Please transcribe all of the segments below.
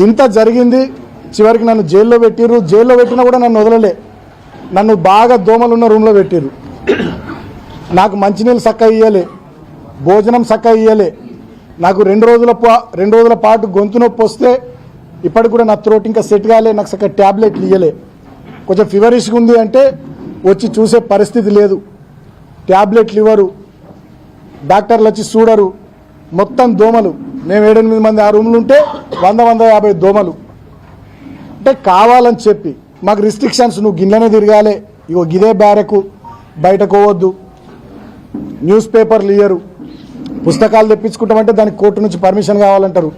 ఇంత జరిగింది. చివరికి నన్ను జైల్లో పెట్టిర్రు. జైల్లో పెట్టినా కూడా నన్ను వదలలే. నన్ను బాగా దోమలున్న రూమ్లో పెట్టిర్రు. నాకు మంచినీళ్ళు చక్కగా ఇయ్యలే, భోజనం చక్కగా ఇయ్యలే. నాకు 2 రోజుల పాటు గొంతు నొప్పి వస్తే ఇప్పటికి కూడా నా త్రోట్ ఇంకా సెట్ కాలే. నాకు చక్కగా ట్యాబ్లెట్లు ఇయ్యలే. కొంచెం ఫీవరిష్గా ఉంది అంటే వచ్చి చూసే పరిస్థితి లేదు. ట్యాబ్లెట్లు ఇవ్వరు, డాక్టర్లు వచ్చి చూడరు. మొత్తం దోమలు. మేము 7-8 మంది ఆ రూమ్లు ఉంటే 100-150 దోమలు. అంటే కావాలని చెప్పి మాకు రిస్ట్రిక్షన్స్, నువ్వు గిన్నెనే తిరగాలి, ఇగో గిదే బ్యారకు, బయటకు పోవద్దు, న్యూస్ పేపర్లు ఇయ్యరు, పుస్తకాలు తెప్పించుకుంటామంటే దానికి కోర్టు నుంచి పర్మిషన్ కావాలంటారు.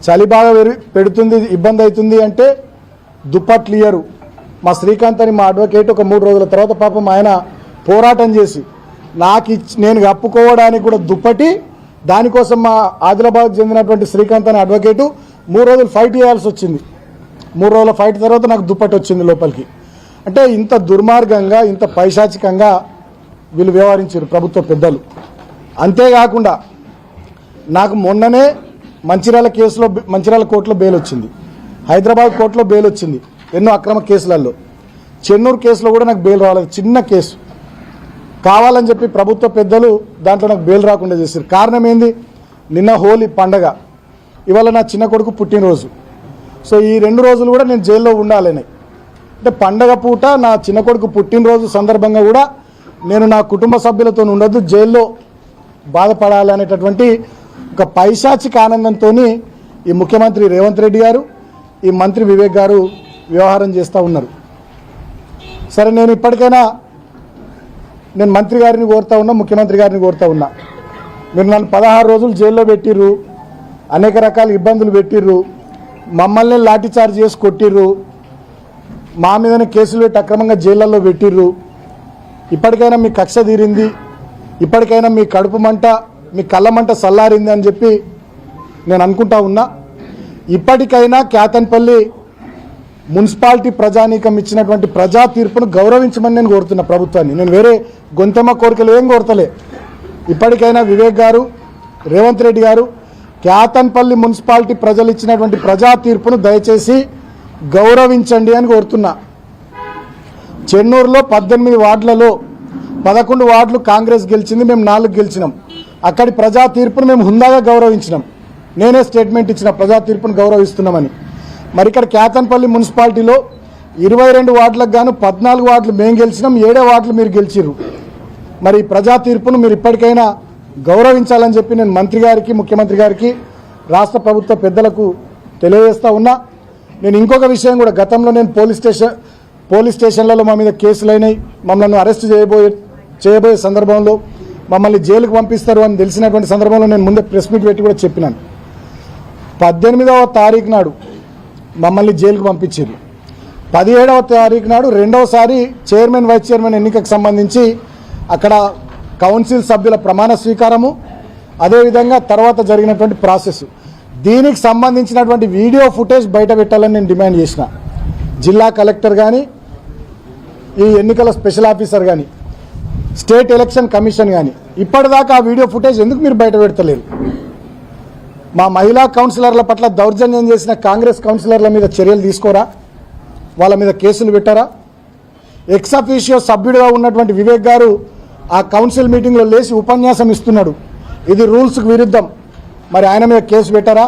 చలి బాగా పెడుతుంది, ఇబ్బంది అవుతుంది అంటే దుప్పట్లు ఇయ్యరు. మా శ్రీకాంత్ అని మా అడ్వకేట్ ఒక 3 రోజుల తర్వాత పాపం ఆయన పోరాటం చేసి నేను కప్పుకోవడానికి కూడా దుప్పటి, దానికోసం మా ఆదిలాబాద్ చెందినటువంటి శ్రీకాంత్ అనే అడ్వకేటు 3 రోజులు ఫైట్ చేయాల్సి వచ్చింది. 3 రోజుల ఫైట్ తర్వాత నాకు దుప్పటి వచ్చింది లోపలికి. అంటే ఇంత దుర్మార్గంగా, ఇంత పైశాచికంగా వీళ్ళు వ్యవహరించారు ప్రభుత్వ పెద్దలు. అంతేకాకుండా నాకు మొన్ననే మంచిర్యాల కోర్టులో బెయిల్ వచ్చింది, హైదరాబాద్ కోర్టులో బెయిల్ వచ్చింది, ఎన్నో అక్రమ కేసులలో. చెన్నూరు కేసులో కూడా నాకు బెయిల్ రాలేదు, చిన్న కేసు. కావాలని చెప్పి ప్రభుత్వ పెద్దలు దాంట్లో నాకు బెయిల్ రాకుండా చేశారు. కారణం ఏంది? నిన్న హోలీ పండగ, ఇవాళ నా చిన్న కొడుకు పుట్టినరోజు. సో ఈ 2 రోజులు కూడా నేను జైల్లో ఉండాలని, అంటే పండగ పూట నా చిన్న కొడుకు పుట్టినరోజు సందర్భంగా కూడా నేను నా కుటుంబ సభ్యులతో ఉండొద్దు, జైల్లో బాధపడాలి అనేటటువంటి ఒక పైశాచిక ఆనందంతో ఈ ముఖ్యమంత్రి రేవంత్ రెడ్డి గారు, ఈ మంత్రి వివేక్ గారు వ్యవహారం చేస్తూ ఉన్నారు. సరే, నేను ఇప్పటికైనా మంత్రి గారిని కోరుతా ఉన్నా, ముఖ్యమంత్రి గారిని కోరుతా ఉన్నా. మీరు నన్ను 16 రోజులు జైల్లో పెట్టిర్రు, అనేక రకాల ఇబ్బందులు పెట్టిర్రు, మమ్మల్ని లాఠీచార్జ్ చేసి కొట్టిర్రు, మా మీదనే కేసులు పెట్టి అక్రమంగా జైళ్ళల్లో పెట్టిర్రు. ఇప్పటికైనా మీ కక్ష తీరింది, ఇప్పటికైనా మీ కడుపు మంట, మీ కళ్ళ మంట చల్లారింది అని చెప్పి నేను అనుకుంటా ఉన్నా. ఇప్పటికైనా కేతన్పల్లి మున్సిపాలిటీ ప్రజానీకం ఇచ్చినటువంటి ప్రజా తీర్పును గౌరవించమని నేను కోరుతున్నా ప్రభుత్వాన్ని. నేను వేరే గొంతెమ్మ కోరికలు ఏం కోరతలే. ఇప్పటికైనా వివేక్ గారు, రేవంత్ రెడ్డి గారు, కేతన్పల్లి మున్సిపాలిటీ ప్రజలు ఇచ్చినటువంటి ప్రజా తీర్పును దయచేసి గౌరవించండి అని కోరుతున్నా. చెన్నూరులో 18 వార్డులలో 11 వార్డులు కాంగ్రెస్ గెలిచింది, మేము 4 గెలిచినాం. అక్కడి ప్రజా తీర్పును మేము హుందాగా గౌరవించినాం. నేనే స్టేట్మెంట్ ఇచ్చిన ప్రజా తీర్పును గౌరవిస్తున్నామని. మరి ఇక్కడ కేతన్పల్లి మున్సిపాలిటీలో 22 వార్డులకు గాను 14 వార్డులు మేము గెలిచినాం, 7 వార్డులు మీరు గెలిచిర్రు. మరి ప్రజా తీర్పును మీరు ఇప్పటికైనా గౌరవించాలని చెప్పి నేను మంత్రి గారికి, ముఖ్యమంత్రి గారికి, రాష్ట్ర ప్రభుత్వ పెద్దలకు తెలియజేస్తా ఉన్నా. నేను ఇంకొక విషయం కూడా, గతంలో నేను పోలీస్ స్టేషన్లలో మా మీద కేసులు అయినాయి, మమ్మల్ని అరెస్ట్ చేయబోయే సందర్భంలో మమ్మల్ని జైలుకు పంపిస్తారు అని తెలిసినటువంటి సందర్భంలో నేను ముందే ప్రెస్ మీట్ పెట్టి కూడా చెప్పినాను. 18వ తారీఖు నాడు మమ్మల్ని జైలుకు పంపించారు. 17వ తారీఖు నాడు రెండవసారి చైర్మన్, వైస్ చైర్మన్ ఎన్నికకు సంబంధించి అక్కడ కౌన్సిల్ సభ్యుల ప్రమాణ స్వీకారము, అదేవిధంగా తర్వాత జరిగినటువంటి ప్రాసెస్, దీనికి సంబంధించినటువంటి వీడియో ఫుటేజ్ బయట పెట్టాలని నేను డిమాండ్ చేసిన. జిల్లా కలెక్టర్ కానీ, ఈ ఎన్నికల స్పెషల్ ఆఫీసర్ కానీ, స్టేట్ ఎలక్షన్ కమిషన్ కానీ ఇప్పటిదాకా ఆ వీడియో ఫుటేజ్ ఎందుకు మీరు బయట పెడతలేరు? మా మహిళా కౌన్సిలర్ల పట్ల దౌర్జన్యం చేసిన కాంగ్రెస్ కౌన్సిలర్ల మీద చర్యలు తీసుకోరా? వాళ్ళ మీద కేసులు పెట్టారా? ఎక్స్ అఫీషియో సభ్యుడిగా ఉన్నటువంటి వివేక్ గారు ఆ కౌన్సిల్ మీటింగ్లో లేచి ఉపన్యాసం ఇస్తున్నాడు, ఇది రూల్స్కు విరుద్ధం. మరి ఆయన మీద కేసు పెట్టారా?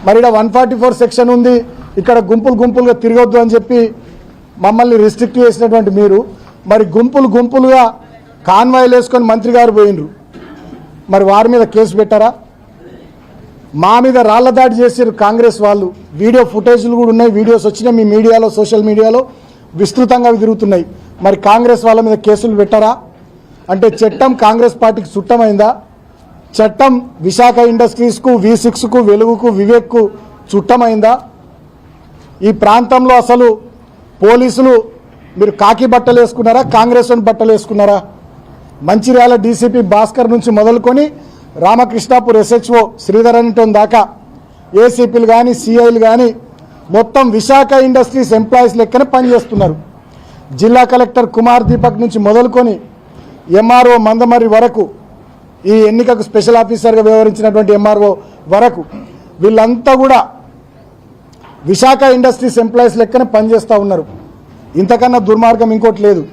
మరి ఇక్కడ 144 సెక్షన్ ఉంది, ఇక్కడ గుంపులుగా తిరగొద్దు అని చెప్పి మమ్మల్ని రిస్ట్రిక్ట్ చేసినటువంటి మీరు మరి గుంపులుగా కాన్వాయ్లు వేసుకొని మంత్రి గారు పోయినరు, మరి వారి మీద కేసు పెట్టారా? మా మీద రాళ్ల దాడి చేసారు కాంగ్రెస్ వాళ్ళు. వీడియో ఫుటేజ్లు కూడా ఉన్నాయి, వీడియోస్ వచ్చినాయి మీ మీడియాలో, సోషల్ మీడియాలో విస్తృతంగా తిరుగుతున్నాయి. మరి కాంగ్రెస్ వాళ్ళ మీద కేసులు పెట్టారా? అంటే చట్టం కాంగ్రెస్ పార్టీకి చుట్టమైందా? చట్టం విశాఖ ఇండస్ట్రీస్కు, V6కు, వెలుగుకు, వివేక్కు చుట్టమైందా? ఈ ప్రాంతంలో అసలు పోలీసులు మీరు కాకి బట్టలు వేసుకున్నారా, కాంగ్రెస్ బట్టలు వేసుకున్నారా? మంచిర్యాల డీసీపీ భాస్కర్ నుంచి మొదలుకొని రామకృష్ణాపూర్ SHO శ్రీధరన్టోన్ దాకా ఏసీపీలు కానీ, సిఐలు కానీ మొత్తం విశాఖ ఇండస్ట్రీస్ ఎంప్లాయీస్ లెక్కనే పనిచేస్తున్నారు. జిల్లా కలెక్టర్ కుమార్ దీపక్ నుంచి మొదలుకొని MRO మందమర్రి వరకు, ఈ ఎన్నికకు స్పెషల్ ఆఫీసర్గా వ్యవహరించినటువంటి MRO వరకు వీళ్ళంతా కూడా విశాఖ ఇండస్ట్రీస్ ఎంప్లాయీస్ లెక్కనే పనిచేస్తూ ఉన్నారు. ఇంతకన్నా దుర్మార్గం ఇంకోటి లేదు.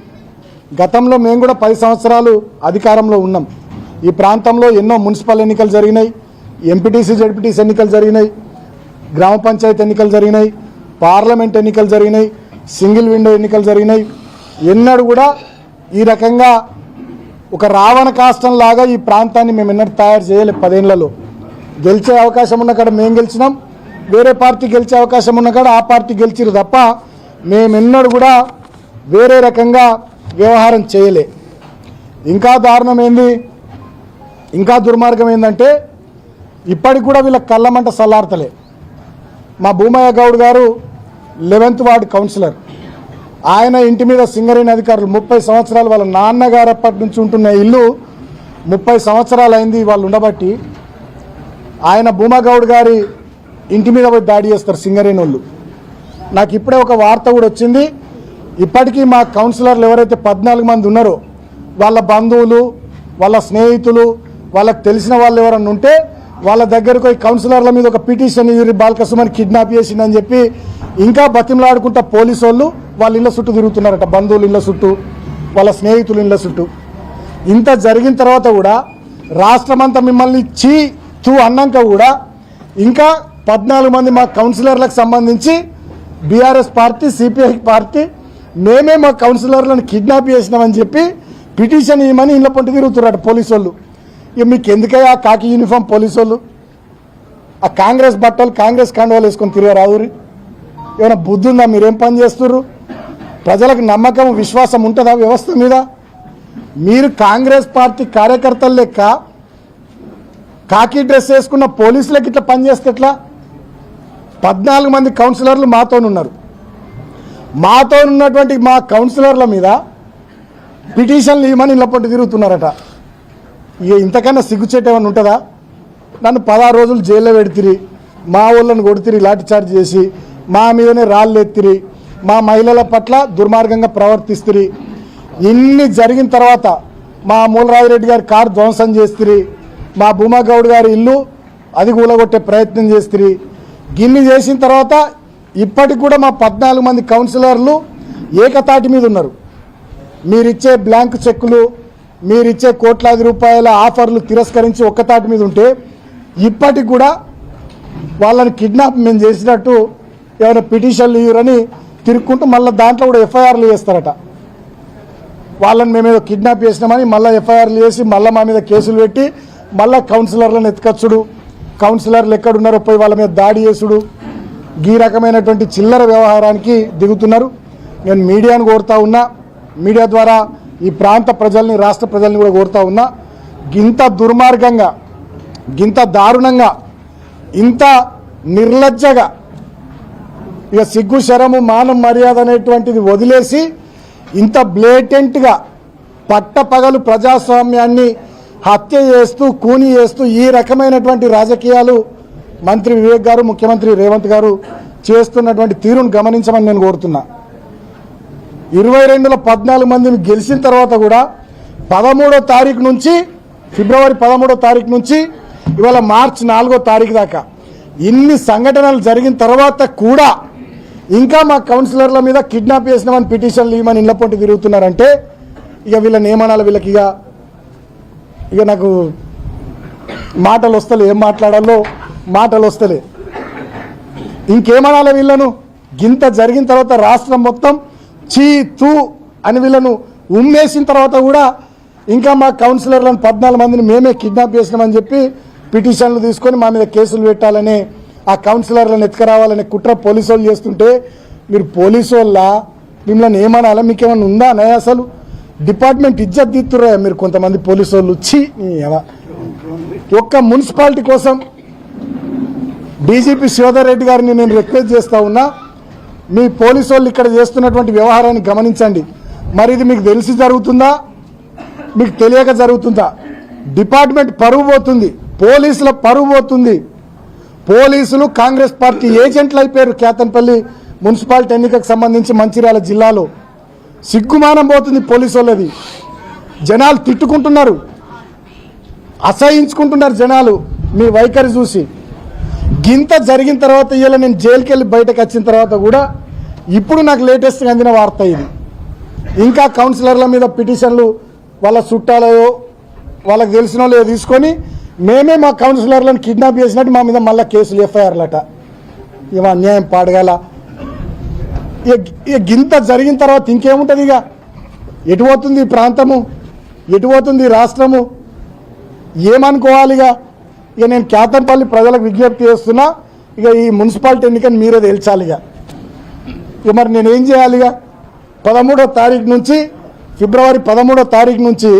గతంలో మేము కూడా 10 సంవత్సరాలు అధికారంలో ఉన్నాం. ఈ ప్రాంతంలో ఎన్నో మున్సిపల్ ఎన్నికలు జరిగినాయి, ఎంపీటీసీ జడ్పీటీసీ ఎన్నికలు జరిగినాయి, గ్రామ పంచాయతీ ఎన్నికలు జరిగినాయి, పార్లమెంట్ ఎన్నికలు జరిగినాయి, సింగిల్ విండో ఎన్నికలు జరిగినాయి. ఎన్నడూ కూడా ఈ రకంగా ఒక రావణ కాష్టం లాగా ఈ ప్రాంతాన్ని మేము ఎన్నడూ తయారు చేయలేదు. 10 ఏళ్లలో గెలిచే అవకాశం ఉన్న కాడ మేము గెలిచినాం, వేరే పార్టీ గెలిచే అవకాశం ఉన్న కాడ ఆ పార్టీ గెలిచిరు తప్ప మేమెన్నడూ కూడా వేరే రకంగా వ్యవహారం చేయలే. ఇంకా దారుణం ఏంది, ఇంకా దుర్మార్గం ఏంటంటే ఇప్పటికి కూడా వీళ్ళ కళ్ళమంట సల్లార్తలే. మా భూమయ్య గౌడ్ గారు 11th వార్డు కౌన్సిలర్. ఆయన ఇంటి మీద సింగరేణి అధికారులు 30 సంవత్సరాలు వాళ్ళ నాన్నగారు అప్పటి నుంచి ఉంటున్న ఇల్లు 30 సంవత్సరాలు అయింది వాళ్ళు ఉండబట్టి. ఆయన భూమగౌడ్ గారి ఇంటి మీద పోయి దాడి చేస్తారు సింగరేణి వాళ్ళు. నాకు ఇప్పుడే ఒక వార్త కూడా వచ్చింది. ఇప్పటికీ మా కౌన్సిలర్లు ఎవరైతే 14 మంది ఉన్నారో వాళ్ళ బంధువులు, వాళ్ళ స్నేహితులు, వాళ్ళకి తెలిసిన వాళ్ళు ఎవరన్నా ఉంటే వాళ్ళ దగ్గరకు ఈ కౌన్సిలర్ల మీద ఒక పిటిషన్ బాలకసుమని కిడ్నాప్ చేసిందని చెప్పి ఇంకా బతిమలాడుకుంటా పోలీసు వాళ్ళు వాళ్ళ ఇళ్ళ చుట్టూ తిరుగుతున్నారట. బంధువుల ఇళ్ళ చుట్టూ, వాళ్ళ స్నేహితుల ఇళ్ళ చుట్టూ. ఇంత జరిగిన తర్వాత కూడా రాష్ట్రమంతా మిమ్మల్ని తూ అన్నాక కూడా ఇంకా 14 మంది మా కౌన్సిలర్లకు సంబంధించి బీఆర్ఎస్ పార్టీ, సిపిఐ పార్టీ మేమే మా కౌన్సిలర్లను కిడ్నాప్ చేసినామని చెప్పి పిటిషన్ ఇవ్వమని ఇళ్ళ పొంటి తిరుగుతున్నారట పోలీసు వాళ్ళు. ఇక మీకు ఎందుకయ్యా ఆ కాకి యూనిఫామ్ పోలీసు వాళ్ళు? ఆ కాంగ్రెస్ బట్టలు, కాంగ్రెస్ కండువాలు వేసుకొని తిరగరాదురి. ఏమైనా బుద్ధి ఉందా? మీరేం పని చేస్తుర్రు? ప్రజలకు నమ్మకం, విశ్వాసం ఉంటుందా వ్యవస్థ మీద? మీరు కాంగ్రెస్ పార్టీ కార్యకర్తలు లెక్క కాకి డ్రెస్ వేసుకున్న పోలీసులకు ఇట్లా పనిచేస్తే ఎట్లా? 14 మంది కౌన్సిలర్లు మాతోనున్నారు. మాతో ఉన్నటువంటి మా కౌన్సిలర్ల మీద పిటిషన్లు ఇవ్వమని ఇళ్ళ పొంటి తిరుగుతున్నారట. ఇక ఇంతకన్నా సిగ్గుచేట ఏమైనా ఉంటుందా? నన్ను 16 రోజులు జైల్లో పెడితిరి, మా వాళ్ళని కొడితిరి, లాఠీ చార్జ్ చేసి మా మీదనే రాళ్ళు ఎత్తిరి, మా మహిళల పట్ల దుర్మార్గంగా ప్రవర్తిస్తురి. ఇన్ని జరిగిన తర్వాత మా మూలరాజిరెడ్డి గారి కారు ధ్వంసం చేస్తురి, మా భూమగౌడ్ గారి ఇల్లు అది కూలగొట్టే ప్రయత్నం చేస్తురి. గిన్ని చేసిన తర్వాత ఇప్పటికి కూడా మా 14 మంది కౌన్సిలర్లు ఏకతాటి మీద ఉన్నారు. మీరిచ్చే బ్లాంక్ చెక్కులు, మీరిచ్చే కోట్లాది రూపాయల ఆఫర్లు తిరస్కరించి ఒక్కతాటి మీద ఉంటే ఇప్పటికి కూడా వాళ్ళని కిడ్నాప్ మేము చేసినట్టు ఏమైనా పిటిషన్లు ఇవ్వరని తిరుక్కుంటూ మళ్ళీ దాంట్లో కూడా ఎఫ్ఐఆర్లు చేస్తారట. వాళ్ళని మేమేదో కిడ్నాప్ చేసినామని మళ్ళీ ఎఫ్ఐఆర్లు చేసి మళ్ళీ మా మీద కేసులు పెట్టి మళ్ళీ కౌన్సిలర్లను ఎత్తుకొచ్చుడు, కౌన్సిలర్లు ఎక్కడున్నారో పోయి వాళ్ళ మీద దాడి చేసుడు, ఈ రకమైనటువంటి చిల్లర వ్యవహారానికి దిగుతున్నారు. నేను మీడియాను కోరుతా ఉన్నా, మీడియా ద్వారా ఈ ప్రాంత ప్రజల్ని, రాష్ట్ర ప్రజల్ని కూడా కోరుతా ఉన్నా, గింత దుర్మార్గంగా, గింత దారుణంగా, ఇంత నిర్లజ్జగా, ఇక సిగ్గు, శరము, మానం, మర్యాద అనేటువంటిది వదిలేసి ఇంత బ్లేటెంట్గా పట్టపగలు ప్రజాస్వామ్యాన్ని హత్య చేస్తూ, కూని చేస్తూ ఈ రకమైనటువంటి రాజకీయాలు మంత్రి వివేక్ గారు, ముఖ్యమంత్రి రేవంత్ గారు చేస్తున్నటువంటి తీరును గమనించమని నేను కోరుతున్నా. 22లో 14 మందిని గెలిచిన తర్వాత కూడా 13వ తారీఖు నుంచి, ఫిబ్రవరి 13వ తారీఖు నుంచి ఇవాళ మార్చి 4వ తారీఖు దాకా ఇన్ని సంఘటనలు జరిగిన తర్వాత కూడా ఇంకా మా కౌన్సిలర్ల మీద కిడ్నాప్ చేసినామని పిటిషన్లు ఇవ్వమని ఇళ్ల పొంటి తిరుగుతున్నారంటే ఇక వీళ్ళని ఏమనాలి? వీళ్ళకి ఇక నాకు మాటలు వస్తలే, ఏం మాట్లాడాలో మాటలు వస్తలే. ఇంకేమనాలి వీళ్ళను? గింత జరిగిన తర్వాత రాష్ట్రం మొత్తం తూ అని వీళ్ళను ఉమ్మేసిన తర్వాత కూడా ఇంకా మా కౌన్సిలర్లను 14 మందిని మేమే కిడ్నాప్ చేసినామని చెప్పి పిటిషన్లు తీసుకొని మా మీద కేసులు పెట్టాలని, ఆ కౌన్సిలర్లను ఎత్తుకురావాలనే కుట్ర పోలీసు వాళ్ళు చేస్తుంటే మీరు పోలీసు వాళ్ళ మిమ్మల్ని ఏమనాలా? మీకేమన్నా ఉందా అనే? అసలు డిపార్ట్మెంట్ ఇజ్జత్ తీస్తుర్రా మీరు కొంతమంది పోలీసు వాళ్ళు. ఒక్క మున్సిపాలిటీ కోసం డీజీపీ శివధర్ రెడ్డి గారిని నేను రిక్వెస్ట్ చేస్తా ఉన్నా, మీ పోలీసు వాళ్ళు ఇక్కడ చేస్తున్నటువంటి వ్యవహారాన్ని గమనించండి. మరి ఇది మీకు తెలిసి జరుగుతుందా, మీకు తెలియక జరుగుతుందా? డిపార్ట్మెంట్ పరువు పోతుంది, పోలీసుల పరువు పోతుంది. పోలీసులు కాంగ్రెస్ పార్టీ ఏజెంట్లు అయిపోయారు. కేతన్పల్లి మున్సిపాలిటీ ఎన్నికకు సంబంధించి మంచిర్యాల జిల్లాలో సిగ్గుమానం పోతుంది పోలీసు వాళ్ళది. జనాలు తిట్టుకుంటున్నారు, అసహించుకుంటున్నారు జనాలు మీ వైఖరి చూసి. గింత జరిగిన తర్వాత ఇవాళ నేను జైలుకి వెళ్ళి బయటకు వచ్చిన తర్వాత కూడా ఇప్పుడు నాకు లేటెస్ట్గా అందిన వార్త ఇది. ఇంకా కౌన్సిలర్ల మీద పిటిషన్లు వాళ్ళ చుట్టాలయో వాళ్ళకి తెలిసిన వాళ్ళో తీసుకొని మేమే మా కౌన్సిలర్లను కిడ్నాప్ చేసినట్టు మా మీద మళ్ళీ కేసులు ఎఫ్ఐఆర్లట. ఇవ అన్యాయం పాడగల. ఇక గింత జరిగిన తర్వాత ఇంకేముంటుంది? ఇక ఎటు పోతుంది ఈ ప్రాంతము, ఎటు పోతుంది ఈ రాష్ట్రము, ఏమనుకోవాలి? ఇక నేను కేతన్పల్లి ప్రజలకు విజ్ఞప్తి చేస్తున్నా, ఇక ఈ మున్సిపాలిటీ ఎన్నికని మీరే తేల్చాలి. ఇక మరి నేనేం చేయాలి? 13వ తారీఖు నుంచి ఫిబ్రవరి 13వ తారీఖు నుంచి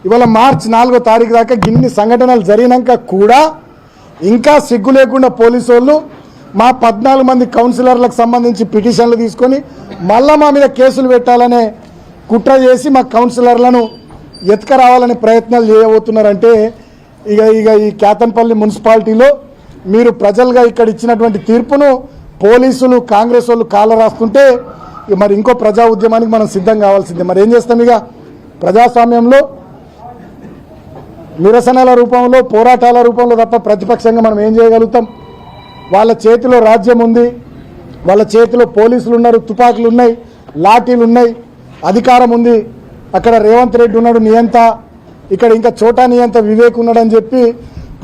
ఇవాళ మార్చి 4వ తారీఖు దాకా గిన్ని సంఘటనలు జరిగినాక కూడా ఇంకా సిగ్గు లేకుండా పోలీసు వాళ్ళు మా 14 మంది కౌన్సిలర్లకు సంబంధించి పిటిషన్లు తీసుకొని మళ్ళా మా మీద కేసులు పెట్టాలనే కుట్ర చేసి మా కౌన్సిలర్లను ఎత్తుకరావాలనే ప్రయత్నాలు చేయబోతున్నారంటే ఇక ఈ కేతన్పల్లి మున్సిపాలిటీలో మీరు ప్రజలుగా ఇక్కడ ఇచ్చినటువంటి తీర్పును పోలీసులు కాంగ్రెస్ వాళ్ళు కాళ్ళ రాస్తుంటే మరి ఇంకో ప్రజా ఉద్యమానికి మనం సిద్ధం కావాల్సిందే. మరి ఏం చేస్తాం? ఇక ప్రజాస్వామ్యంలో నిరసనల రూపంలో పోరాటాల రూపంలో తప్ప ప్రతిపక్షంగా మనం ఏం చేయగలుగుతాం? వాళ్ళ చేతిలో రాజ్యం ఉంది, వాళ్ళ చేతిలో పోలీసులు ఉన్నారు, తుపాకులు ఉన్నాయి, లాఠీలు ఉన్నాయి, అధికారం ఉంది. అక్కడ రేవంత్ రెడ్డి ఉన్నాడు నియంత, ఇక్కడ ఇంకా చోటా నియంత వివేక్ ఉన్నాడని చెప్పి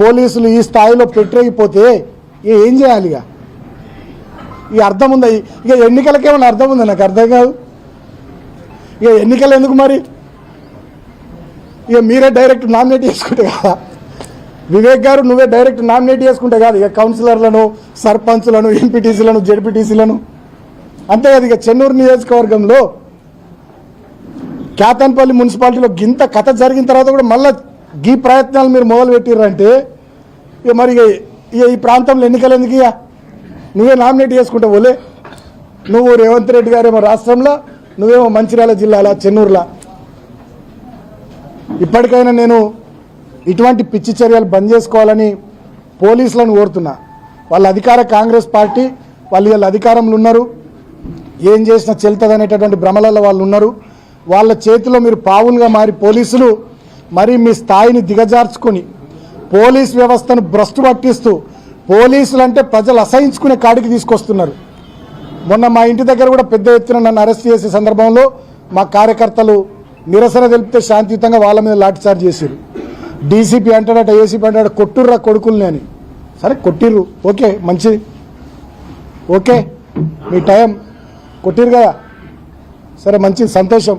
పోలీసులు ఈ స్థాయిలో పెట్టేగిపోతే ఏం చేయాలి? ఇక అర్థం ఉందా? ఇక ఎన్నికలకేమన్నా అర్థం ఉందా? నాకు అర్థం కాదు. ఇక ఎన్నికలు ఎందుకు మరి? ఇక మీరే డైరెక్ట్ నామినేట్ చేసుకుంటే కదా వివేక్ గారు, నువ్వే డైరెక్ట్ నామినేట్ చేసుకుంటే కాదు ఇక కౌన్సిలర్లను, సర్పంచులను, ఎంపీటీసీలను, జెడ్పీటీసీలను, అంతే కదా. ఇక చెన్నూరు నియోజకవర్గంలో కేతన్పల్లి మున్సిపాలిటీలో గింత కథ జరిగిన తర్వాత కూడా మళ్ళీ ఈ ప్రయత్నాలు మీరు మొదలు పెట్టిర్రంటే ఇక మరి ఇక ఈ ప్రాంతంలో ఎన్నికలు ఎందుకు? ఇక నువ్వే నామినేట్ చేసుకుంటావు. ఓలే నువ్వు రేవంత్ రెడ్డి గారేమో రాష్ట్రంలో, నువ్వేమో మంచిర్యాల జిల్లాలో చెన్నూరులో. ఇప్పటికైనా నేను ఇటువంటి పిచ్చి చర్యలు బంద్ చేసుకోవాలని పోలీసులను కోరుతున్నా. వాళ్ళ అధికార కాంగ్రెస్ పార్టీ వాళ్ళ అధికారంలో ఉన్నారు, ఏం చేసినా చెల్లుతుందనేటటువంటి భ్రమలలో వాళ్ళు ఉన్నారు. వాళ్ళ చేతిలో మీరు పావులుగా మారి పోలీసులు మరి మీ స్థాయిని దిగజార్చుకొని పోలీస్ వ్యవస్థను భ్రష్టు పట్టిస్తూ పోలీసులు అంటే ప్రజలు అసహించుకునే కాడికి తీసుకొస్తున్నారు. మొన్న మా ఇంటి దగ్గర కూడా పెద్ద ఎత్తున నన్ను అరెస్ట్ చేసే సందర్భంలో మా కార్యకర్తలు నిరసన తెలిపితే శాంతియుతంగా వాళ్ళ మీద లాఠీచార్జ్ చేశారు. డీసీపీ అంటాడట, ఏసీపీ అంటాడట, కొట్టుర్రా కొడుకుల్ని అని. సరే కొట్టిర్రు, ఓకే, మంచిది, ఓకే, మీ టైం కొట్టిరు కదా, సరే మంచిది, సంతోషం.